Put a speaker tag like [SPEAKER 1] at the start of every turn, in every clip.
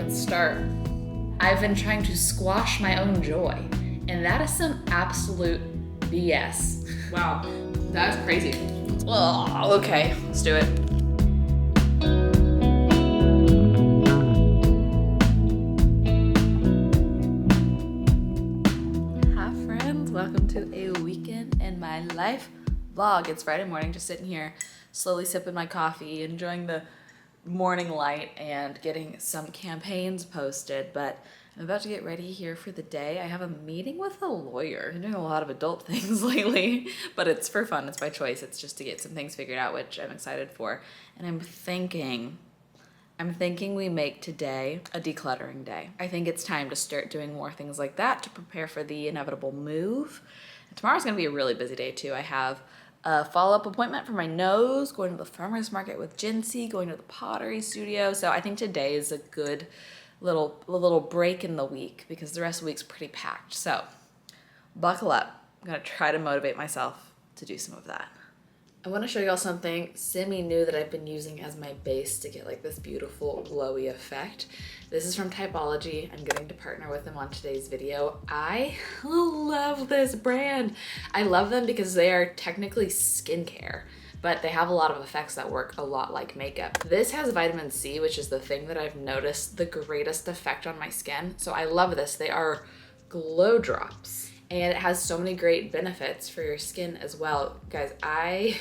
[SPEAKER 1] even start? I've been trying to squash my own joy, and that is some absolute BS.
[SPEAKER 2] Wow, that's crazy.
[SPEAKER 1] Oh, okay, let's do it. Hi friends, welcome to a weekend in my life vlog. It's Friday morning, just sitting here, slowly sipping my coffee, enjoying the morning light and getting some campaigns posted, but I'm about to get ready here for the day. I have a meeting with a lawyer. I'm doing a lot of adult things lately, but it's for fun. It's by choice. It's just to get some things figured out, which I'm excited for. And I'm thinking we make today a decluttering day. I think it's time to start doing more things like that to prepare for the inevitable move. And tomorrow's gonna be a really busy day too. I have a follow-up appointment for my nose, going to the farmer's market with Janse, going to the pottery studio. So I think today is a good little break in the week because the rest of the week's pretty packed. So buckle up. I'm gonna try to motivate myself to do some of that. I want to show y'all something semi-new that I've been using as my base to get like this beautiful glowy effect. This is from Typology. I'm getting to partner with them on today's video. I love this brand. I love them because they are technically skincare, but they have a lot of effects that work a lot like makeup. This has vitamin C, which is the thing that I've noticed the greatest effect on my skin. So I love this. They are glow drops. And it has so many great benefits for your skin as well. Guys, I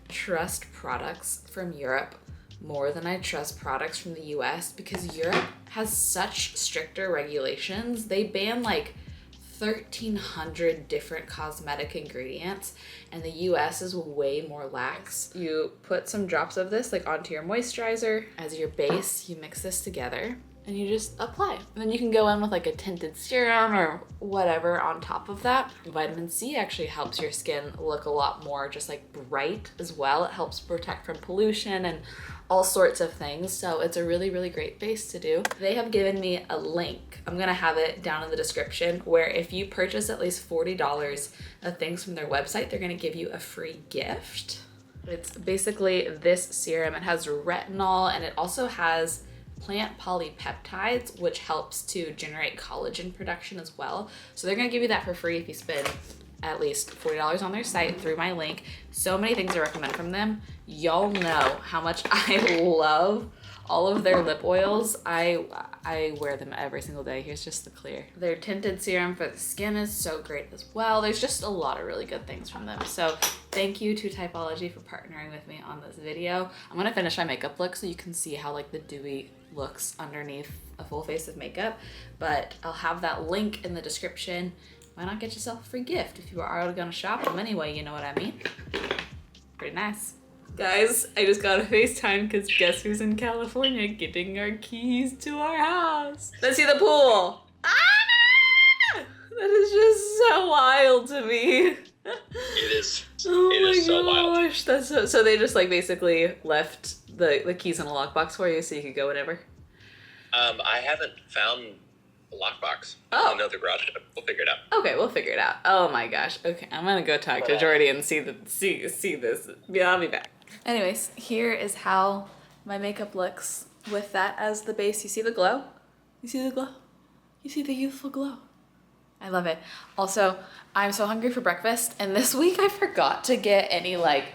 [SPEAKER 1] trust products from Europe more than I trust products from the US because Europe has such stricter regulations. They ban like 1,300 different cosmetic ingredients, and the US is way more lax. You put some drops of this like onto your moisturizer as your base. You mix this together and you just apply. And then you can go in with like a tinted serum or whatever on top of that. Vitamin C actually helps your skin look a lot more just like bright as well. It helps protect from pollution and all sorts of things. So it's a really, really great base to do. They have given me a link. I'm gonna have it down in the description where if you purchase at least $40 of things from their website, they're gonna give you a free gift. It's basically this serum. It has retinol and it also has plant polypeptides, which helps to generate collagen production as well. So they're gonna give you that for free if you spend at least $40 on their site through my link. So many things I recommend from them. Y'all know how much I love all of their lip oils. I wear them every single day. Here's just the clear. Their tinted serum for the skin is so great as well. There's just a lot of really good things from them. So thank you to Typology for partnering with me on this video. I'm gonna finish my makeup look so you can see how like the dewy looks underneath a full face of makeup, but I'll have that link in the description. Why not get yourself a free gift if you are already gonna shop them anyway, you know what I mean? Pretty nice. Guys, I just got a FaceTime because guess who's in California getting our keys to our house? Let's see the pool. Ah! That is just so wild to me.
[SPEAKER 3] It is.
[SPEAKER 1] Oh
[SPEAKER 3] it
[SPEAKER 1] my
[SPEAKER 3] is so wild.
[SPEAKER 1] gosh, that's so they just like basically left the keys in a lockbox for you so you could go whenever?
[SPEAKER 3] I haven't found a lockbox.
[SPEAKER 1] Oh.
[SPEAKER 3] Another garage. We'll figure it out.
[SPEAKER 1] Okay, we'll figure it out. Oh my gosh. Okay, I'm gonna go talk to Jordy and see this. Yeah, I'll be back. Anyways, here is how my makeup looks with that as the base. You see the glow? You see the glow? You see the youthful glow? I love it. Also, I'm so hungry for breakfast, and this week I forgot to get any like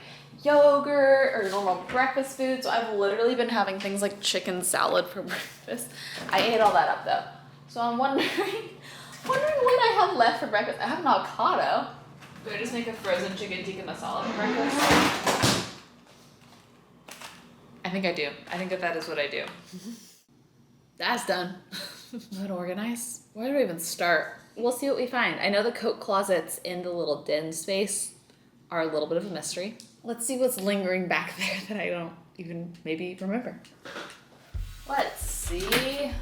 [SPEAKER 1] yogurt or normal breakfast food, so I've literally been having things like chicken salad for breakfast. I ate all that up though. So I'm wondering what I have left for breakfast. I have an avocado. Do I just make a frozen chicken tikka masala for breakfast? I think I do. I think that is what I do. That's done. I'm gonna organize. Where do I even start? We'll see what we find. I know the coat closets in the little den space are a little bit of a mystery. Let's see what's lingering back there that I don't even maybe remember. Let's see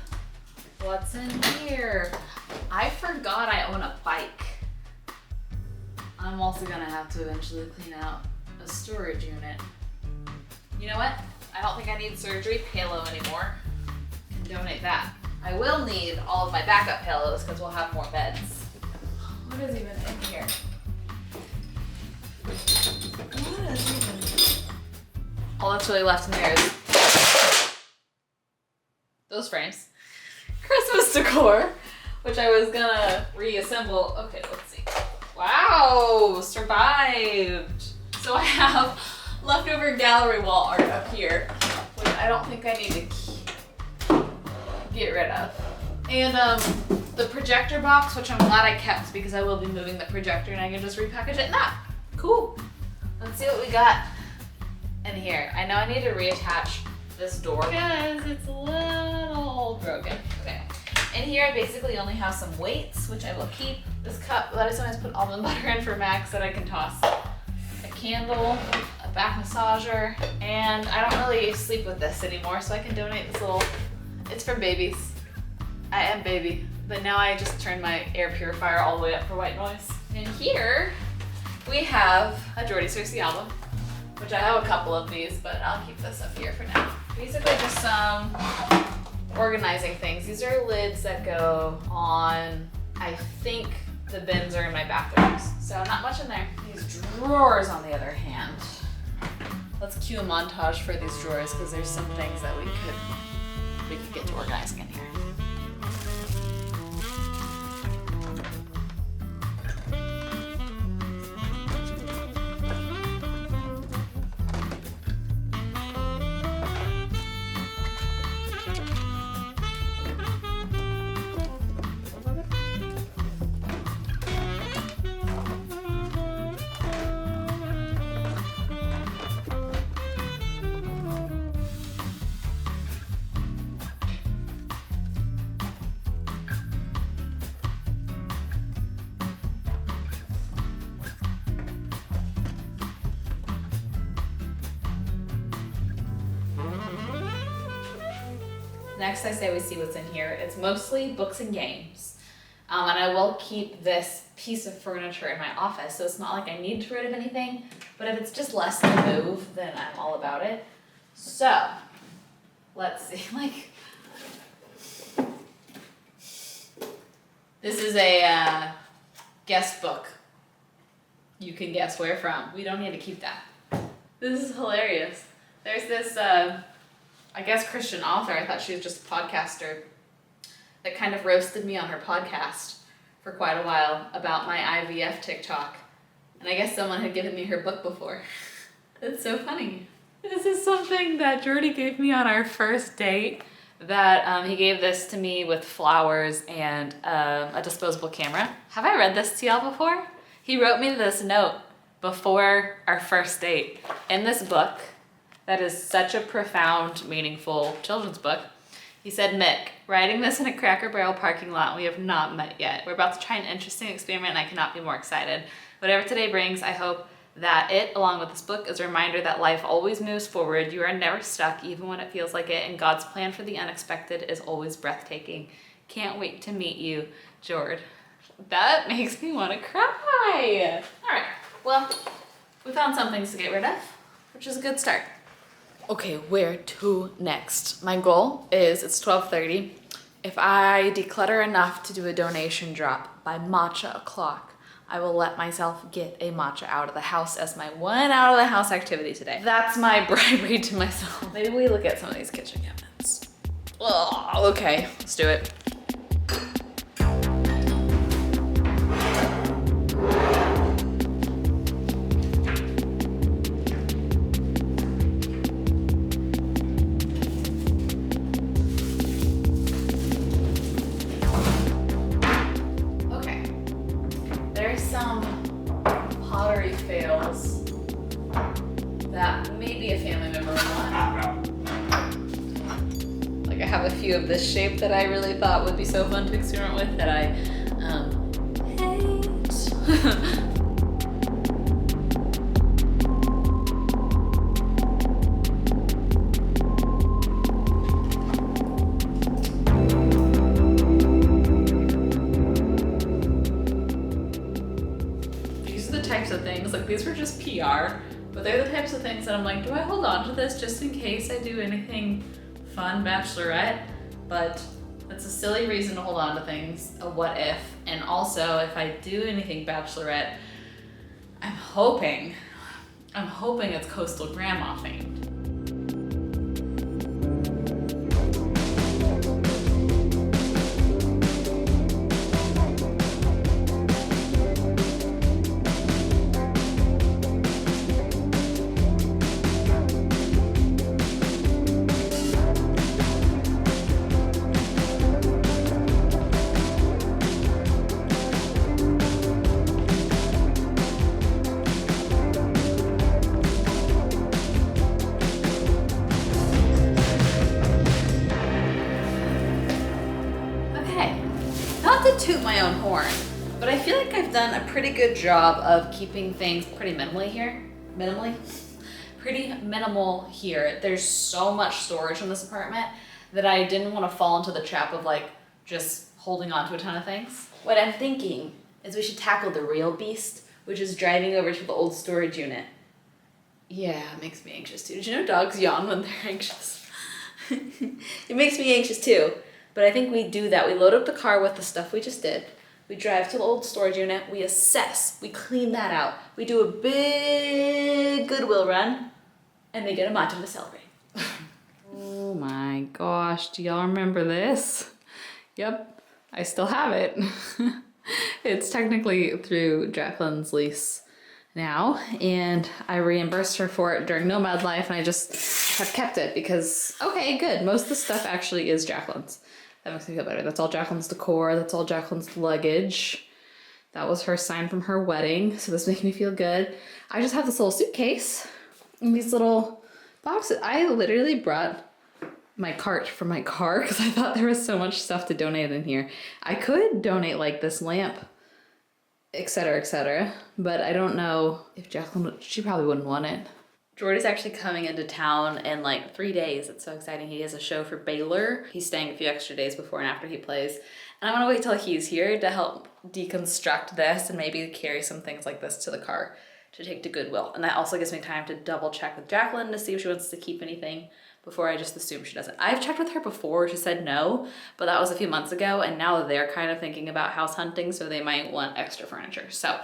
[SPEAKER 1] what's in here. I forgot I own a bike. I'm also gonna have to eventually clean out a storage unit. You know what? I don't think I need surgery pillow anymore. I can donate that. I will need all of my backup pillows because we'll have more beds. What is even in here? What is even? All that's really left in there is those frames. Christmas decor, which I was gonna reassemble. Okay, let's see. Wow, survived. So I have leftover gallery wall art up here, which I don't think I need to get rid of. And the projector box, which I'm glad I kept because I will be moving the projector and I can just repackage it in that. Cool. Let's see what we got in here. I know I need to reattach this door because it's a little broken. Okay. In here I basically only have some weights, which I will keep. This cup that I sometimes put almond butter in for Max that I can toss. A candle, a back massager, and I don't really sleep with this anymore, so I can donate this little, it's for babies. I am baby, but now I just turned my air purifier all the way up for white noise. And here we have a Jordi Cersei album, which I have a couple of these, but I'll keep this up here for now. Basically just some organizing things. These are lids that go on, I think the bins are in my bathrooms, so not much in there. These drawers on the other hand. Let's cue a montage for these drawers because there's some things that we could get to organizing in here. Next, I say we see what's in here. It's mostly books and games. And I will keep this piece of furniture in my office, so it's not like I need to get rid of anything, but if it's just less to move, then I'm all about it. So, let's see, this is a guest book. You can guess where from. We don't need to keep that. This is hilarious. There's this, I guess Christian author, I thought she was just a podcaster, that kind of roasted me on her podcast for quite a while about my IVF TikTok. And I guess someone had given me her book before. It's so funny. This is something that Jordi gave me on our first date, that he gave this to me with flowers and a disposable camera. Have I read this to y'all before? He wrote me this note before our first date. In this book, that is such a profound, meaningful children's book, he said, Mick, writing this in a Cracker Barrel parking lot, we have not met yet. We're about to try an interesting experiment and I cannot be more excited. Whatever today brings, I hope that it, along with this book, is a reminder that life always moves forward. You are never stuck, even when it feels like it, and God's plan for the unexpected is always breathtaking. Can't wait to meet you, Jord. That makes me want to cry. All right, well, we found some things to get rid of, which is a good start. Okay, where to next? My goal is, it's 12:30. If I declutter enough to do a donation drop by matcha o'clock, I will let myself get a matcha out of the house as my one out of the house activity today. That's my bribery to myself. Maybe we look at some of these kitchen cabinets. Oh, okay, let's do it. Some pottery fails that maybe a family member would want. Like I have a few of this shape that I really thought would be so fun to experiment with that I hate. Of things, like these were just PR, but they're the types of things that I'm like, do I hold on to this just in case I do anything fun bachelorette? But that's a silly reason to hold on to things, a what if, and also if I do anything bachelorette, I'm hoping it's coastal grandma themed. Not to toot my own horn, but I feel like I've done a pretty good job of keeping things pretty minimally here. Pretty minimal here. There's so much storage in this apartment that I didn't want to fall into the trap of like just holding on to a ton of things. What I'm thinking is we should tackle the real beast, which is driving over to the old storage unit. Yeah, it makes me anxious too. Did you know dogs yawn when they're anxious? It makes me anxious too. But I think we do that. We load up the car with the stuff we just did. We drive to the old storage unit. We assess. We clean that out. We do a big Goodwill run. And they get a matcha to celebrate. Oh my gosh. Do y'all remember this? Yep. I still have it. It's technically through Jacqueline's lease now, and I reimbursed her for it during Nomad Life, and I just have kept it because, okay, good. Most of the stuff actually is Jacqueline's. That makes me feel better. That's all Jacqueline's decor. That's all Jacqueline's luggage. That was her sign from her wedding, so this makes me feel good. I just have this little suitcase and these little boxes. I literally brought my cart from my car because I thought there was so much stuff to donate in here. I could donate like this lamp, etc., but I don't know if Jacqueline, she probably wouldn't want it. Jordy's actually coming into town in like 3 days. It's so exciting. He has a show for Baylor. He's staying a few extra days before and after he plays. And I want to wait till he's here to help deconstruct this and maybe carry some things like this to the car to take to Goodwill. And that also gives me time to double check with Jacqueline to see if she wants to keep anything before I just assume she doesn't. I've checked with her before. She said no, but that was a few months ago. And now they're kind of thinking about house hunting, so they might want extra furniture. So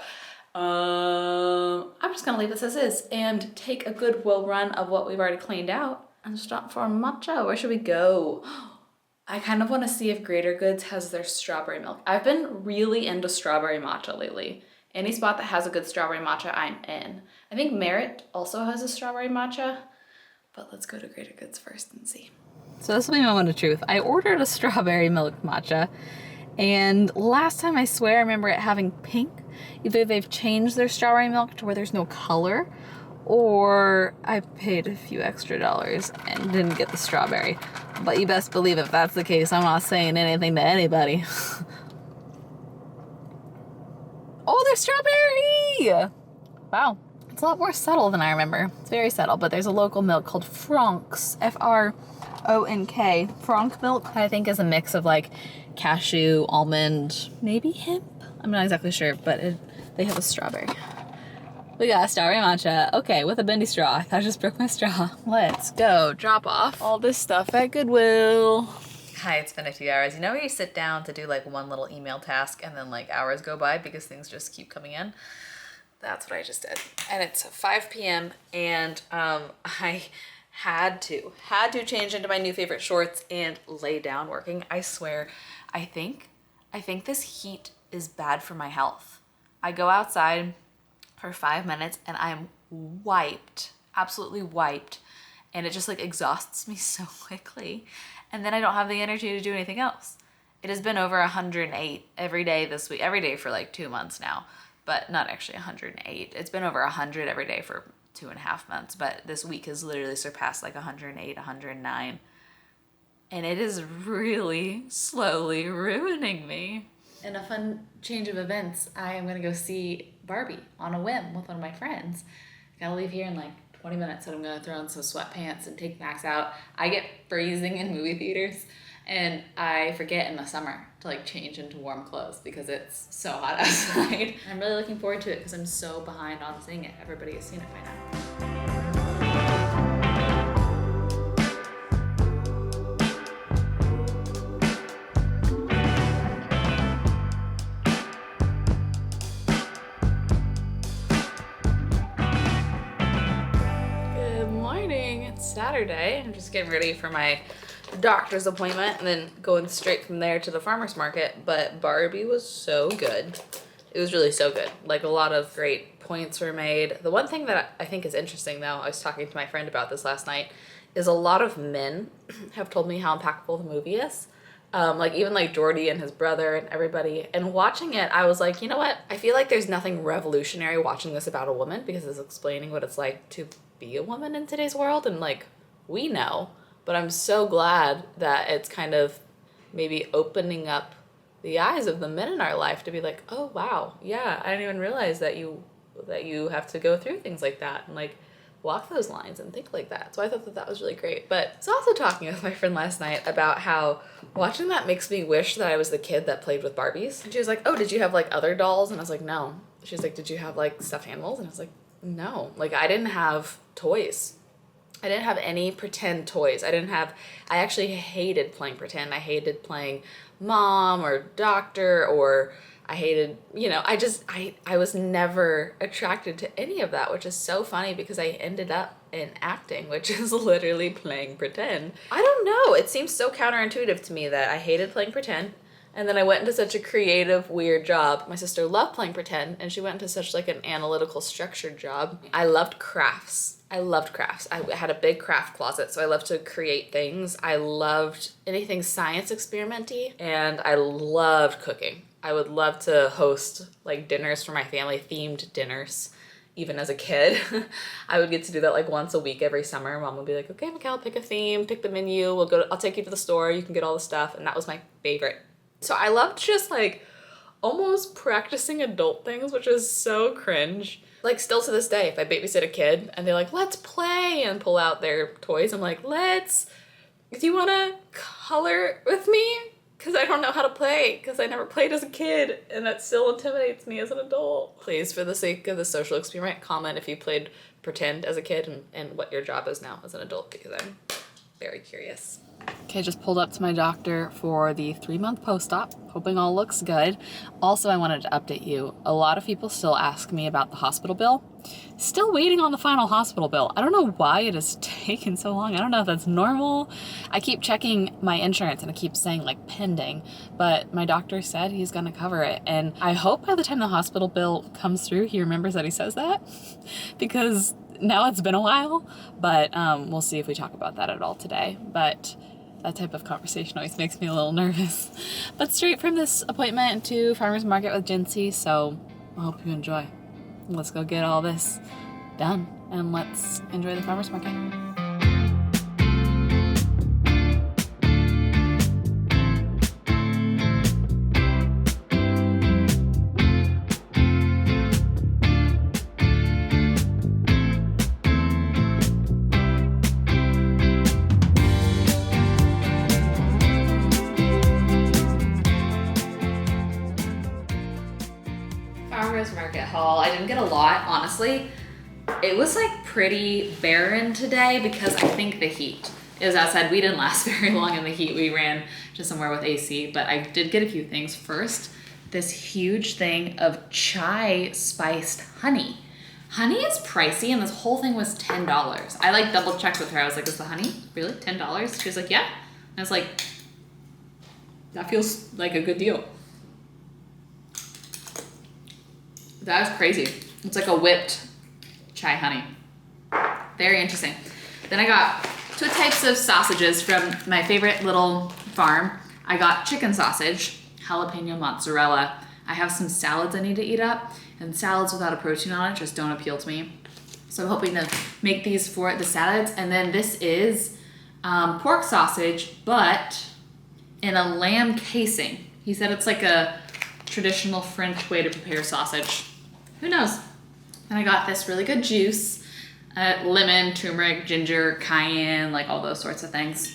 [SPEAKER 1] I'm just gonna leave this as is and take a Goodwill run of what we've already cleaned out and stop for a matcha. Where should we go? I kind of want to see if Greater Goods has their strawberry milk. I've been really into strawberry matcha lately. Any spot that has a good strawberry matcha, I'm in. I think Merit also has a strawberry matcha, but let's go to Greater Goods first and see. So this will be my moment of truth. I ordered a strawberry milk matcha, and last time I swear I remember it having pink. Either they've changed their strawberry milk to where there's no color, or I paid a few extra dollars and didn't get the strawberry. But you best believe if that's the case, I'm not saying anything to anybody. Oh, there's strawberry! Wow. It's a lot more subtle than I remember. It's very subtle, but there's a local milk called Franck's, F-R-O-N-K. Franck milk, I think, is a mix of like cashew, almond, maybe hemp? I'm not exactly sure, but they have a strawberry. We got a strawberry matcha. Okay, with a bendy straw. I just broke my straw. Let's go drop off all this stuff at Goodwill. Hi, it's been a few hours. You know where you sit down to do like one little email task and then like hours go by because things just keep coming in? That's what I just did. And it's 5 p.m. and I had to change into my new favorite shorts and lay down working. I swear, I think this heat is bad for my health. I go outside for 5 minutes and I'm wiped, absolutely wiped. And it just like exhausts me so quickly. And then I don't have the energy to do anything else. It has been over 108 every day this week, every day for like 2 months now. But not actually 108. It's been over 100 every day for 2.5 months. But this week has literally surpassed like 108, 109. And it is really slowly ruining me. In a fun change of events, I am gonna go see Barbie on a whim with one of my friends. Gotta leave here in like 20 minutes, and I'm gonna throw on some sweatpants and take Max out. I get freezing in movie theaters, and I forget in the summer to like change into warm clothes because it's so hot outside. I'm really looking forward to it because I'm so behind on seeing it. Everybody has seen it by now. Saturday. I'm just getting ready for my doctor's appointment and then going straight from there to the farmer's market. But Barbie was so good. It was really so good. Like a lot of great points were made. The one thing that I think is interesting though, I was talking to my friend about this last night, is a lot of men have told me how impactful the movie is. Like even like Jordy and his brother and everybody. And watching it, I was like, you know what? I feel like there's nothing revolutionary watching this about a woman because it's explaining what it's like to be a woman in today's world. And like, we know, but I'm so glad that it's kind of maybe opening up the eyes of the men in our life to be like, oh wow, yeah, I didn't even realize that you have to go through things like that and like walk those lines and think like that. So I thought that that was really great. But I was also talking with my friend last night about how watching that makes me wish that I was the kid that played with Barbies. And she was like, oh, did you have like other dolls? And I was like, no. She was like, did you have like stuffed animals? And I was like, no. Like I didn't have toys. I didn't have any pretend toys. I actually hated playing pretend. I hated playing mom or doctor, or I hated, I was never attracted to any of that, which is so funny because I ended up in acting, which is literally playing pretend. I don't know. It seems so counterintuitive to me that I hated playing pretend. And then I went into such a creative, weird job. My sister loved playing pretend, and she went into such like an analytical, structured job. I loved crafts. I had a big craft closet, so I loved to create things. I loved anything science experimenty, and I loved cooking. I would love to host like dinners for my family, themed dinners. Even as a kid, I would get to do that like once a week every summer. Mom would be like, okay, Michelle, pick a theme, pick the menu. I'll take you to the store. You can get all the stuff. And that was my favorite. So I loved just like almost practicing adult things, which is so cringe. Like still to this day, if I babysit a kid and they're like, let's play, and pull out their toys, I'm like, do you want to color with me? Because I don't know how to play, because I never played as a kid, and that still intimidates me as an adult. Please, for the sake of the social experiment, comment if you played pretend as a kid and what your job is now as an adult, because I'm very curious. Okay, just pulled up to my doctor for the 3-month post-op, hoping all looks good. Also, I wanted to update you. A lot of people still ask me about the hospital bill. Still waiting on the final hospital bill. I don't know why it has taken so long. I don't know if that's normal. I keep checking my insurance and it keeps saying like pending, but my doctor said he's gonna cover it. And I hope by the time the hospital bill comes through, he remembers that he says that, because now it's been a while, but we'll see if we talk about that at all today. But that type of conversation always makes me a little nervous. But straight from this appointment to farmer's market with Janse, so I hope you enjoy. Let's go get all this done and let's enjoy the farmer's market. Farmer's market haul. I didn't get a lot, honestly. It was like pretty barren today because I think the heat. It was outside. We didn't last very long in the heat. We ran to somewhere with AC, but I did get a few things. First, this huge thing of chai spiced honey. Honey is pricey, and this whole thing was $10. I like double checked with her. I was like, is the honey really $10? She was like, yeah. And I was like, that feels like a good deal. That was crazy. It's like a whipped chai honey. Very interesting. Then I got 2 types of sausages from my favorite little farm. I got chicken sausage, jalapeno mozzarella. I have some salads I need to eat up, and salads without a protein on it just don't appeal to me. So I'm hoping to make these for the salads. And then this is pork sausage, but in a lamb casing. He said it's like a traditional French way to prepare sausage. Who knows? And I got this really good juice, lemon, turmeric, ginger, cayenne, like all those sorts of things.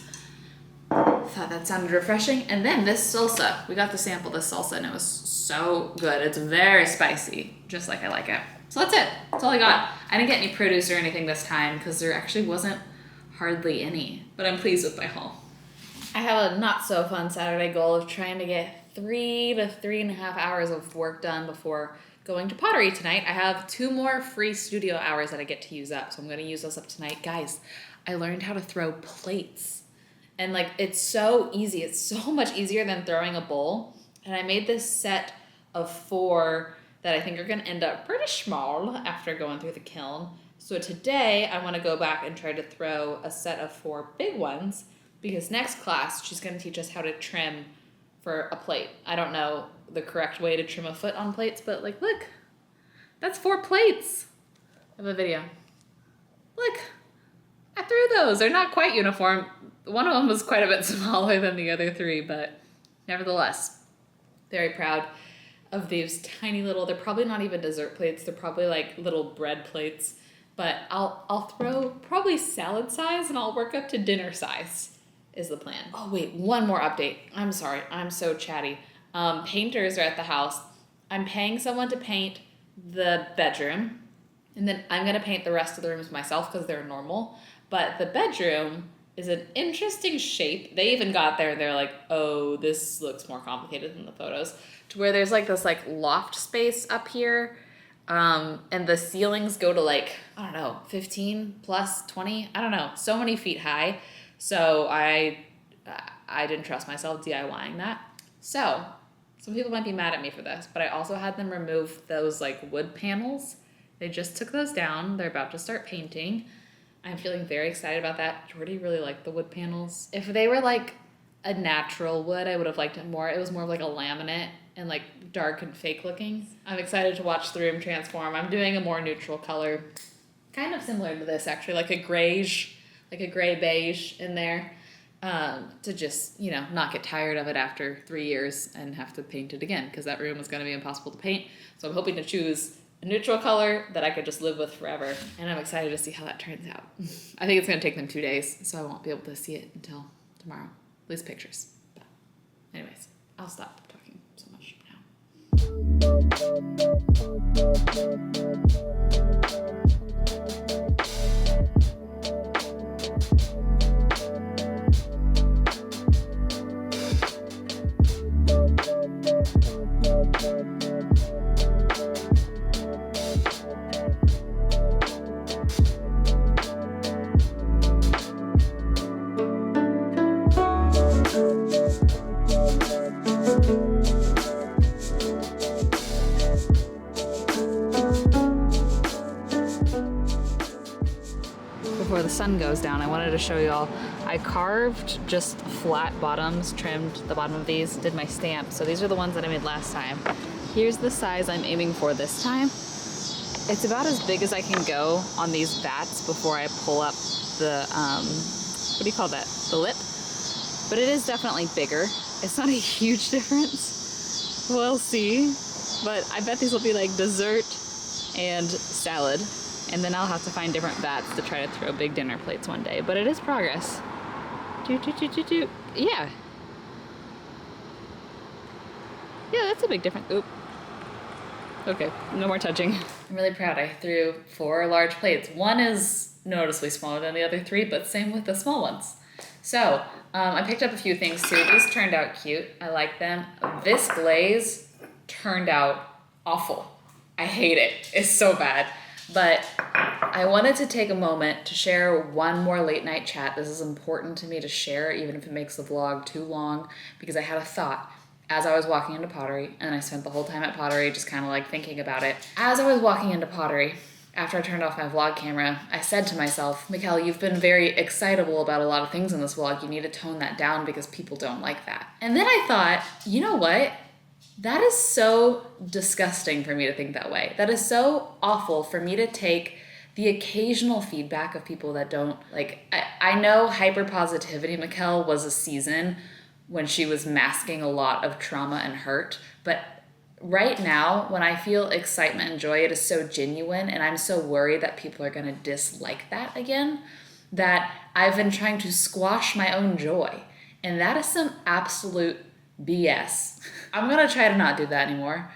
[SPEAKER 1] Thought that sounded refreshing. And then this salsa, we got to sample this salsa and it was so good. It's very spicy, just like I like it. So that's it. That's all I got. I didn't get any produce or anything this time because there actually wasn't hardly any, but I'm pleased with my haul. I have a not so fun Saturday goal of trying to get 3 to 3.5 hours of work done before going to pottery tonight. I have 2 more free studio hours that I get to use up, so I'm gonna use those up tonight. Guys, I learned how to throw plates, and like it's so easy. It's so much easier than throwing a bowl. And I made this set of 4 that I think are gonna end up pretty small after going through the kiln. So today I wanna go back and try to throw a set of 4 big ones, because next class she's gonna teach us how to trim for a plate. I don't know the correct way to trim a foot on plates, but like, look, that's 4 plates. I have a video. Look, I threw those. They're not quite uniform. One of them was quite a bit smaller than the other 3, but nevertheless, Very proud of these tiny little, they're probably not even dessert plates, they're probably like little bread plates, but I'll throw probably salad size and I'll work up to dinner size is the plan. Oh wait, one more update. I'm sorry, I'm so chatty. Painters are at the house. I'm paying someone to paint the bedroom, and then I'm gonna paint the rest of the rooms myself because they're normal, but the bedroom is an interesting shape. They even got there and they're like, oh, this looks more complicated than the photos, to where there's like this like loft space up here, and the ceilings go to like, I don't know, 15 plus 20, I don't know, so many feet high. So I didn't trust myself DIYing that. So some people might be mad at me for this, but I also had them remove those like wood panels. They just took those down. They're about to start painting. I'm feeling very excited about that. Jordy really liked the wood panels. If they were like a natural wood, I would have liked it more. It was more of like a laminate and like dark and fake looking. I'm excited to watch the room transform. I'm doing a more neutral color, kind of similar to this actually, like a grayish, like a gray beige in there, to just, you know, not get tired of it after 3 years and have to paint it again, because that room is going to be impossible to paint. So I'm hoping to choose a neutral color that I could just live with forever, and I'm excited to see how that turns out. I think it's going to take them 2 days, so I won't be able to see it until tomorrow, at least pictures. But anyways, I'll stop talking so much before the sun goes down, I wanted to show y'all, I carved just flat bottoms, trimmed the bottom of these, did my stamp. So these are the ones that I made last time. Here's the size I'm aiming for this time. It's about as big as I can go on these bats before I pull up the, what do you call that? The lip? But it is definitely bigger. It's not a huge difference. We'll see. But I bet these will be like dessert and salad. And then I'll have to find different bats to try to throw big dinner plates one day. But it is progress. Yeah. Yeah, that's a big difference. Oop. Okay, no more touching. I'm really proud. I threw 4 large plates. One is noticeably smaller than the other 3, but same with the small ones. So, I picked up a few things too. These turned out cute. I like them. This glaze turned out awful. I hate it. It's so bad. But I wanted to take a moment to share one more late night chat. This is important to me to share, even if it makes the vlog too long, because I had a thought as I was walking into pottery, and I spent the whole time at pottery just kind of like thinking about it. As I was walking into pottery, after I turned off my vlog camera, I said to myself, Michelle, you've been very excitable about a lot of things in this vlog. You need to tone that down because people don't like that. And then I thought, you know what? That is so disgusting for me to think that way. That is so awful for me to take the occasional feedback of people that don't, like, I know hyperpositivity, Michelle, was a season when she was masking a lot of trauma and hurt, but right now, when I feel excitement and joy, it is so genuine, and I'm so worried that people are gonna dislike that again, that I've been trying to squash my own joy. And that is some absolute BS. I'm gonna try to not do that anymore.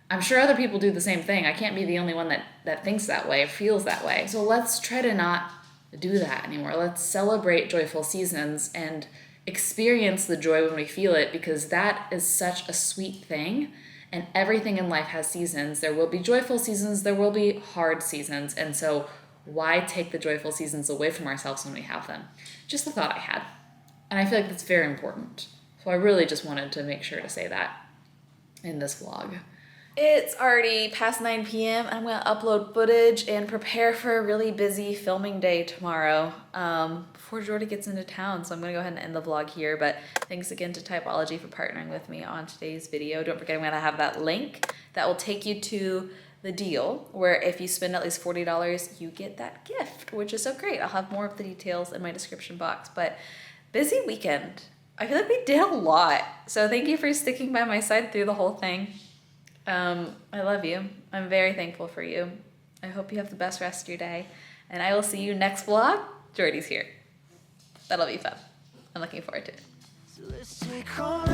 [SPEAKER 1] I'm sure other people do the same thing. I can't be the only one that thinks that way, feels that way. So let's try to not do that anymore. Let's celebrate joyful seasons and experience the joy when we feel it, because that is such a sweet thing. And everything in life has seasons. There will be joyful seasons, there will be hard seasons. And so why take the joyful seasons away from ourselves when we have them? Just a thought I had. And I feel like that's very important. So I really just wanted to make sure to say that in this vlog. It's already past 9 p.m. I'm gonna upload footage and prepare for a really busy filming day tomorrow before Jordy gets into town. So I'm gonna go ahead and end the vlog here, but thanks again to Typology for partnering with me on today's video. Don't forget I'm gonna have that link that will take you to the deal where if you spend at least $40, you get that gift, which is so great. I'll have more of the details in my description box, but busy weekend. I feel like we did a lot. So thank you for sticking by my side through the whole thing. I love you. I'm very thankful for you. I hope you have the best rest of your day. And I will see you next vlog. Jordy's here. That'll be fun. I'm looking forward to it.
[SPEAKER 4] So let's take all